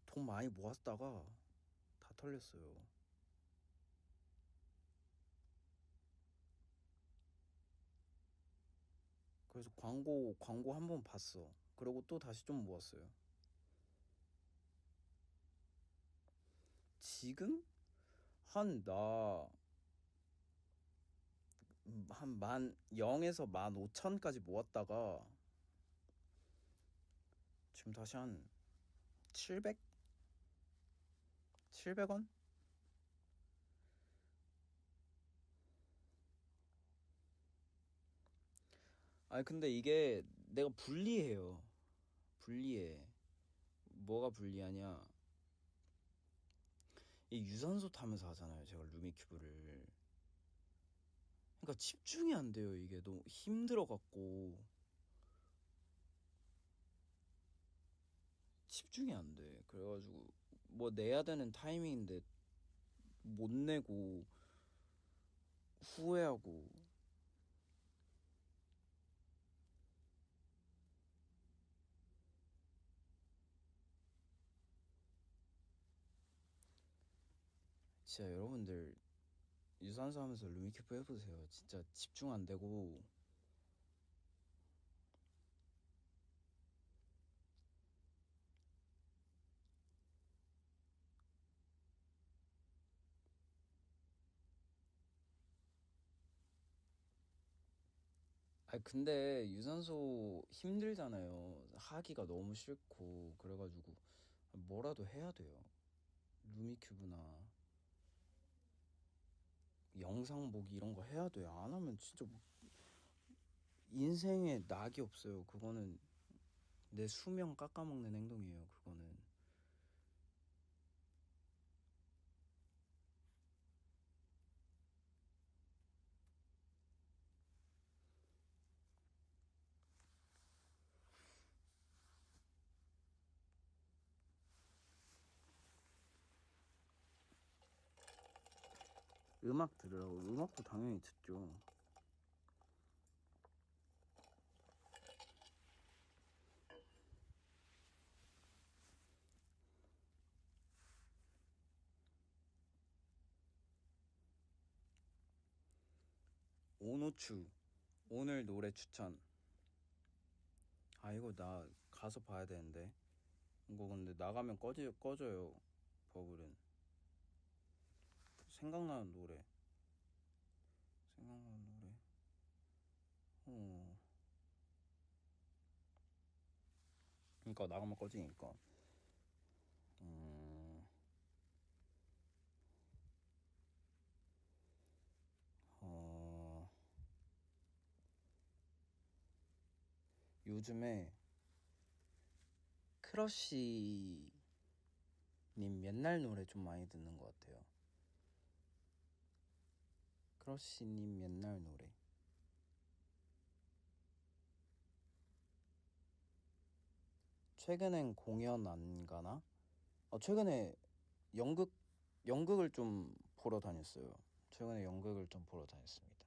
돈 많이 모았다가 다 털렸어요. 그래서 광고 한 번 봤어. 그리고 또 다시 좀 모았어요. 지금 한 0에서 15,000까지 모았다가 지금 다시 한 700? 700원? 아니 근데 이게 내가 불리해요. 불리해. 뭐가 불리하냐? 이 유산소 타면서 하잖아요, 제가 루미큐브를. 그러니까 집중이 안 돼요. 이게 너무 힘들어갖고 집중이 안 돼. 그래가지고 뭐 내야 되는 타이밍인데 못 내고 후회하고. 진짜 여러분들 유산소 하면서 루미큐브 해보세요. 진짜 집중 안 되고. 아 근데 유산소 힘들잖아요. 하기가 너무 싫고. 그래가지고 뭐라도 해야 돼요. 루미큐브나 영상 보기 이런 거 해야 돼요. 안 하면 진짜 뭐 인생에 낙이 없어요. 그거는 내 수명 깎아먹는 행동이에요. 그거는. 음악 들으라고. 음악도 당연히 듣죠. 오노추 오늘 노래 추천. 아 이거 나 가서 봐야 되는데. 이거 근데 나가면 꺼져요. 버블은. 생각나는 노래. 생각나는 노래. 어. 그러니까 나가면 꺼지니까. 음. 어. 요즘에 크러쉬님 옛날 노래 좀 많이 듣는 것 같아요. 크러쉬님 옛날 노래. 최근엔 공연 안 가나? 최근에 연극 연극을 좀 보러 다녔어요. 최근에 연극을 좀 보러 다녔습니다.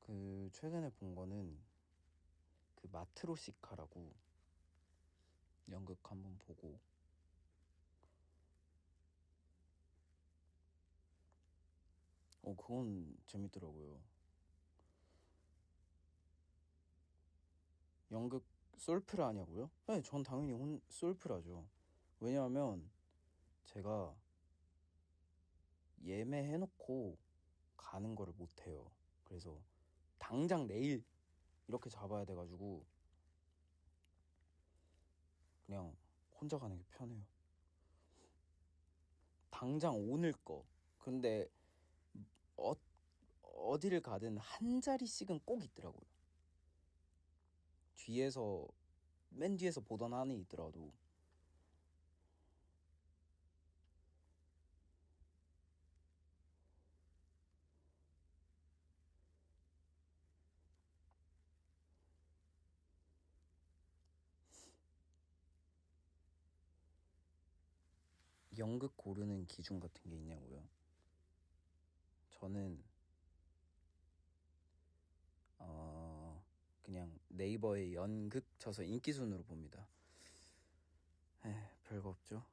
그 최근에 본 거는 그 마트로시카라고 연극 한번 보고. 그건 재밌더라고요. 연극 솔프라 하냐고요? 네, 전 당연히 솔프라죠. 왜냐하면 제가 예매해놓고 가는 거를 못해요. 그래서 당장 내일 이렇게 잡아야 돼가지고 그냥 혼자 가는 게 편해요. 당장 오늘 거. 근데 어, 어디를 가든 한 자리씩은 꼭 있더라고요. 뒤에서 맨 뒤에서 보던 한이 있더라도. 연극 고르는 기준 같은 게 있냐고요? 저는 그냥 네이버에 연극 쳐서 인기 순으로 봅니다. 별거 없죠.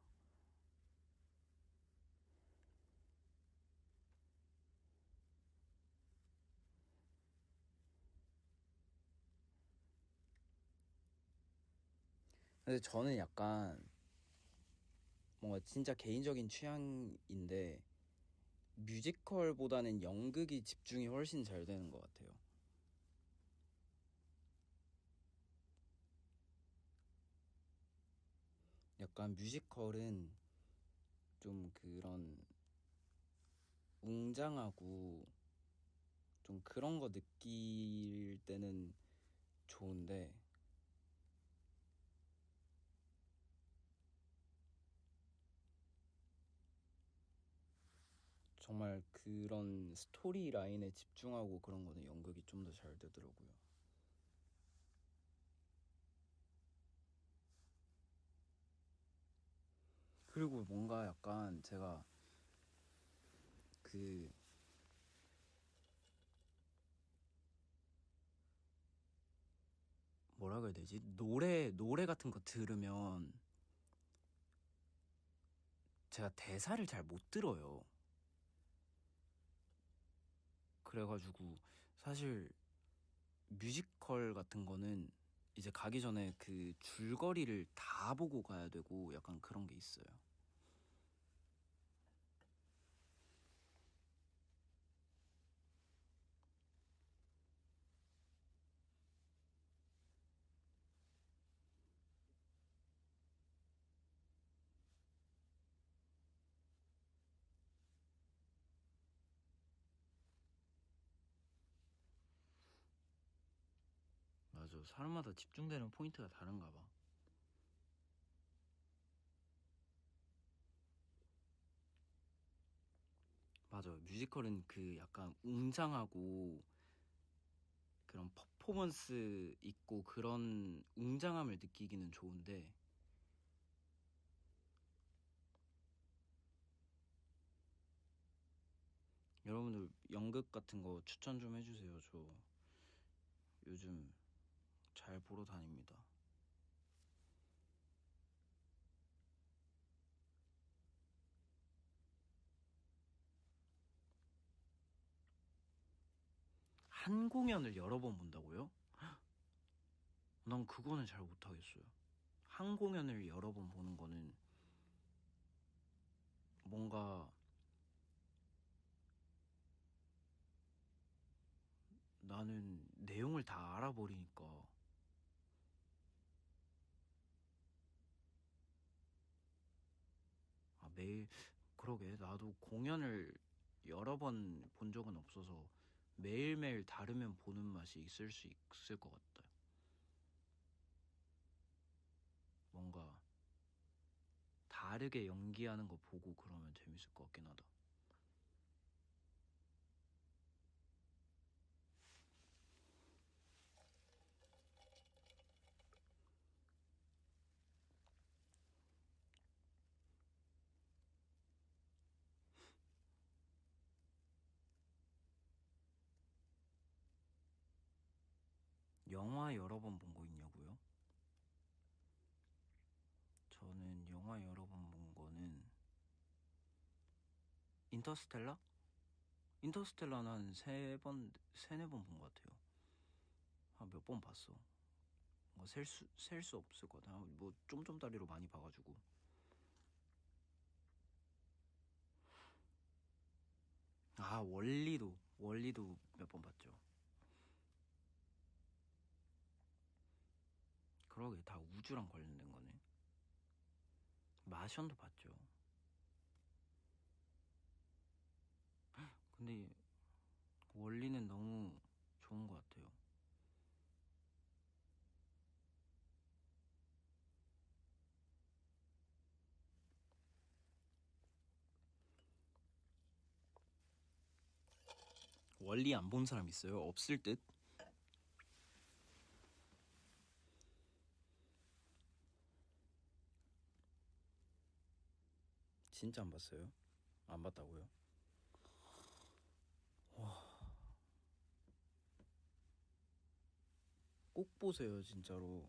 근데 저는 약간 뭔가 진짜 개인적인 취향인데 뮤지컬보다는 연극이 집중이 훨씬 잘 되는 것 같아요. 약간 뮤지컬은 좀 그런 웅장하고 좀 그런 거 느낄 때는 좋은데 정말 그런 스토리 라인에 집중하고 그런 거는 연극이 좀 더 잘 되더라고요. 그리고 뭔가 약간 제가 그 뭐라 그래야 되지? 노래 같은 거 들으면 제가 대사를 잘 못 들어요. 그래가지고 사실 뮤지컬 같은 거는 이제 가기 전에 그 줄거리를 다 보고 가야 되고 약간 그런 게 있어요. 맞아. 사람마다 집중되는 포인트가 다른가 봐. 맞아. 뮤지컬은 그 약간 웅장하고 그런 퍼포먼스 있고 그런 웅장함을 느끼기는 좋은데 여러분들 연극 같은 거 추천 좀 해주세요. 저 요즘 잘 보러 다닙니다. 한 공연을 여러 번 본다고요? 난 그거는 잘 못하겠어요. 한 공연을 여러 번 보는 거는 뭔가 나는 내용을 다 알아버리니까 매일 그러게 나도 공연을 여러 번 본 적은 없어서 매일매일 다르면 보는 맛이 있을 수 있을 것 같다. 뭔가 다르게 연기하는 거 보고 그러면 재밌을 것 같긴 하다. 영화 여러 번 본 거 있냐고요? 저는 영화 여러 번 본 거는 인터스텔라? 인터스텔라는 한 세 번, 세네 번 본 것 같아요. 한 몇 번 봤어. 뭐 셀 수 없을 것 같아. 뭐 쫌쫌다리로 많이 봐가지고. 원리도 몇 번 봤죠. 그러게 다 우주랑 관련된 거네. 마션도 봤죠. 근데 원리는 너무 좋은 것 같아요. 원리 안 본 사람 있어요? 없을 듯? 진짜 안 봤어요? 안 봤다고요? 꼭 보세요, 진짜로.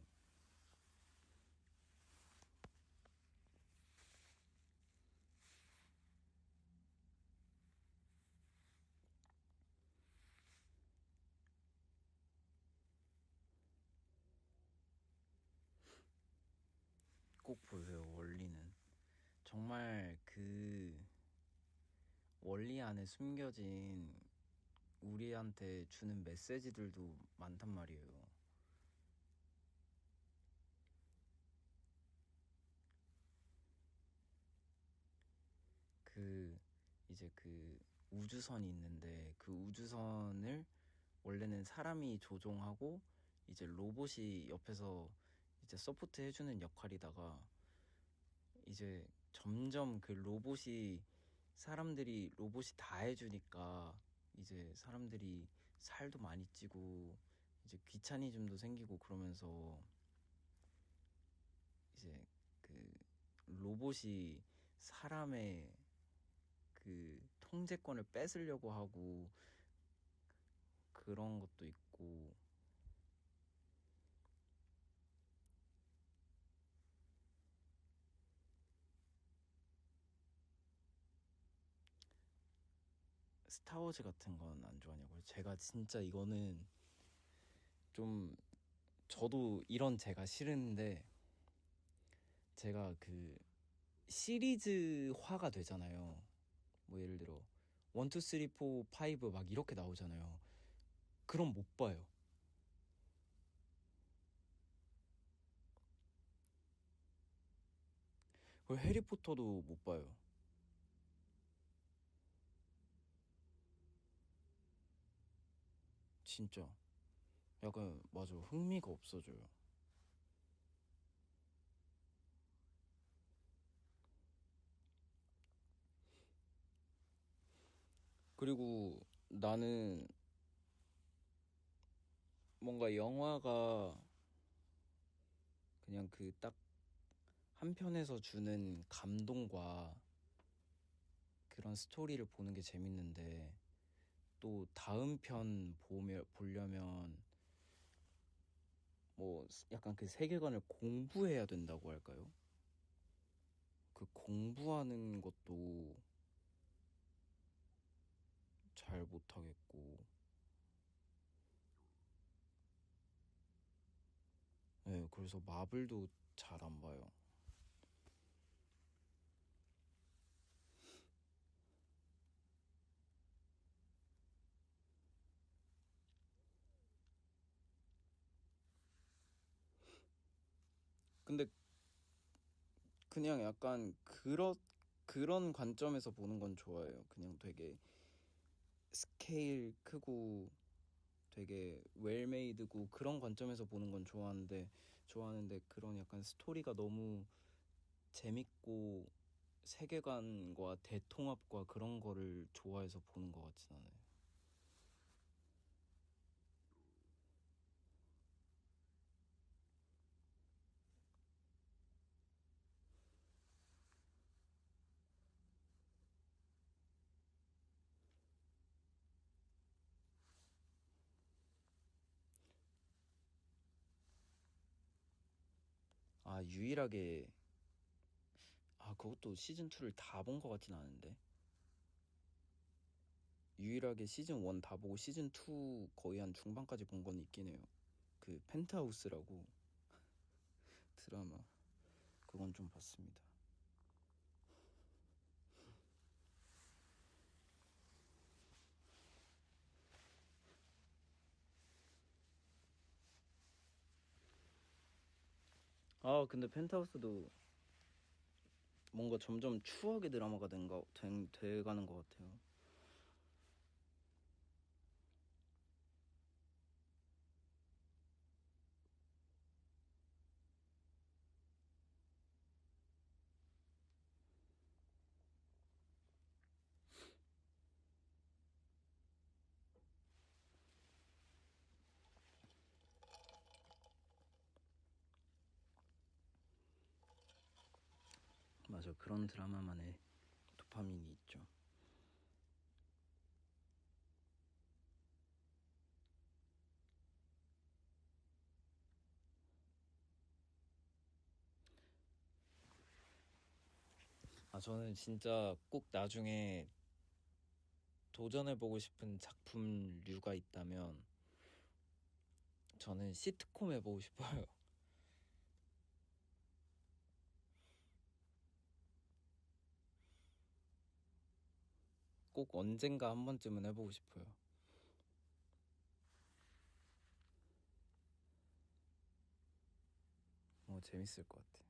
꼭 보세요, 원리는. 정말 그 원리 안에 숨겨진 우리한테 주는 메시지들도 많단 말이에요. 그 이제 그 우주선이 있는데 그 우주선을 원래는 사람이 조종하고 이제 로봇이 옆에서 이제 서포트 해주는 역할이다가 이제 점점 그 로봇이 다 해주니까 이제 사람들이 살도 많이 찌고 이제 귀차니즘도 생기고 그러면서 이제 그 로봇이 사람의 그 통제권을 뺏으려고 하고 그런 것도 있고. 스타워즈 같은 건 안 좋아하냐고요? 제가 진짜 이거는 좀, 저도 이런 제가 싫은데, 제가 그 시리즈화가 되잖아요. 뭐 예를 들어 1, 2, 3, 4, 5 막 이렇게 나오잖아요. 그럼 못 봐요. 그리고 해리포터도 못 봐요. 진짜 약간 맞아, 흥미가 없어져요. 그리고 나는 뭔가 영화가 그냥 그 딱 한 편에서 주는 감동과 그런 스토리를 보는 게 재밌는데, 또 다음 편 보려면 뭐 약간 그 세계관을 공부해야 된다고 할까요? 그 공부하는 것도 잘 못하겠고. 네, 그래서 마블도 잘 안 봐요. 근데 그냥 약간 그런 관점에서 보는 건 좋아해요. 그냥 되게 스케일 크고 되게 웰메이드고 그런 관점에서 보는 건 좋아하는데 그런 약간 스토리가 너무 재밌고 세계관과 대통합과 그런 거를 좋아해서 보는 것 같진 않아요. 아, 유일하게, 그것도 시즌2를 다 본 것 같진 않은데. 유일하게 시즌1 다 보고 시즌2 거의 한 중반까지 본 건 있긴 해요. 그 펜트하우스라고 드라마, 그건 좀 봤습니다. 근데 펜트하우스도 뭔가 점점 추억의 드라마가 돼가는 것 같아요. 맞아, 그런 드라마만의 도파민이 있죠. 저는 진짜 꼭 나중에 도전해보고 싶은 작품류가 있다면 저는 시트콤 해보고 싶어요. 꼭 언젠가 한 번쯤은 해보고 싶어요. 재밌을 것 같아.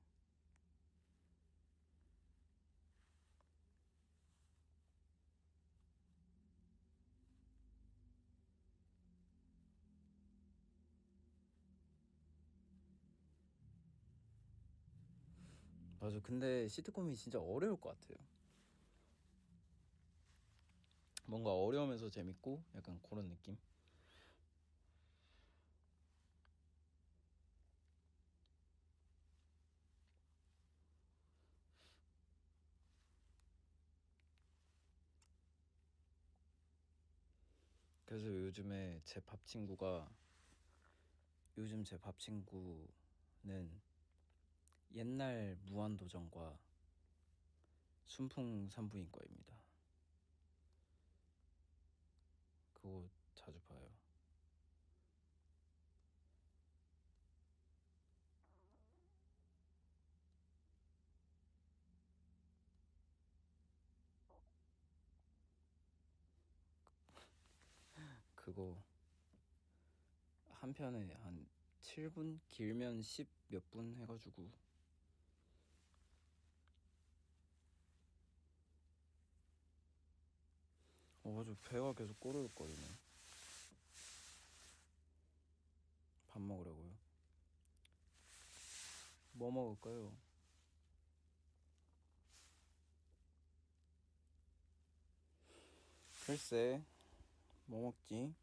맞아. 근데 시트콤이 진짜 어려울 것 같아요. 뭔가 어려우면서 재밌고 약간 그런 느낌. 그래서 요즘 제 밥 친구는 옛날 무한도전과 순풍산부인과입니다. 그거 자주 봐요. 그거 한 편에 한 7분? 길면 10 몇 분 해가지고. 맞아. 배가 계속 꼬르륵거리네. 밥 먹으려고요. 뭐 먹을까요? 글쎄, 뭐 먹지?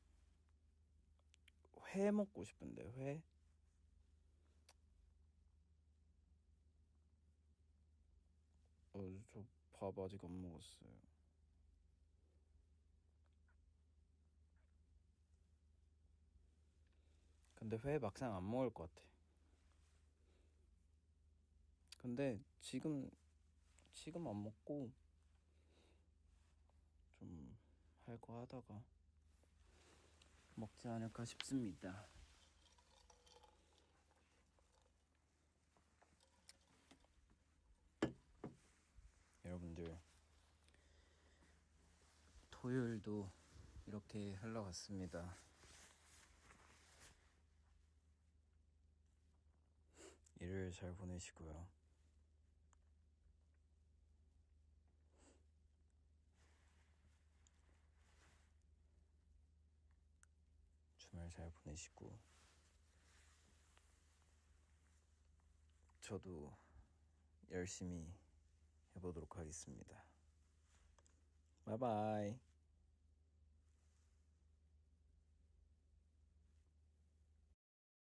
회 먹고 싶은데, 회? 저 밥 아직 안 먹었어요. 근데 회 막상 안 먹을 것 같아. 근데 지금 안 먹고 좀 할 거 하다가 먹지 않을까 싶습니다. 여러분들, 토요일도 이렇게 흘러갔습니다. 일요일 잘 보내시고요. 주말 잘 보내시고, 저도 열심히 해보도록 하겠습니다. 바이바이.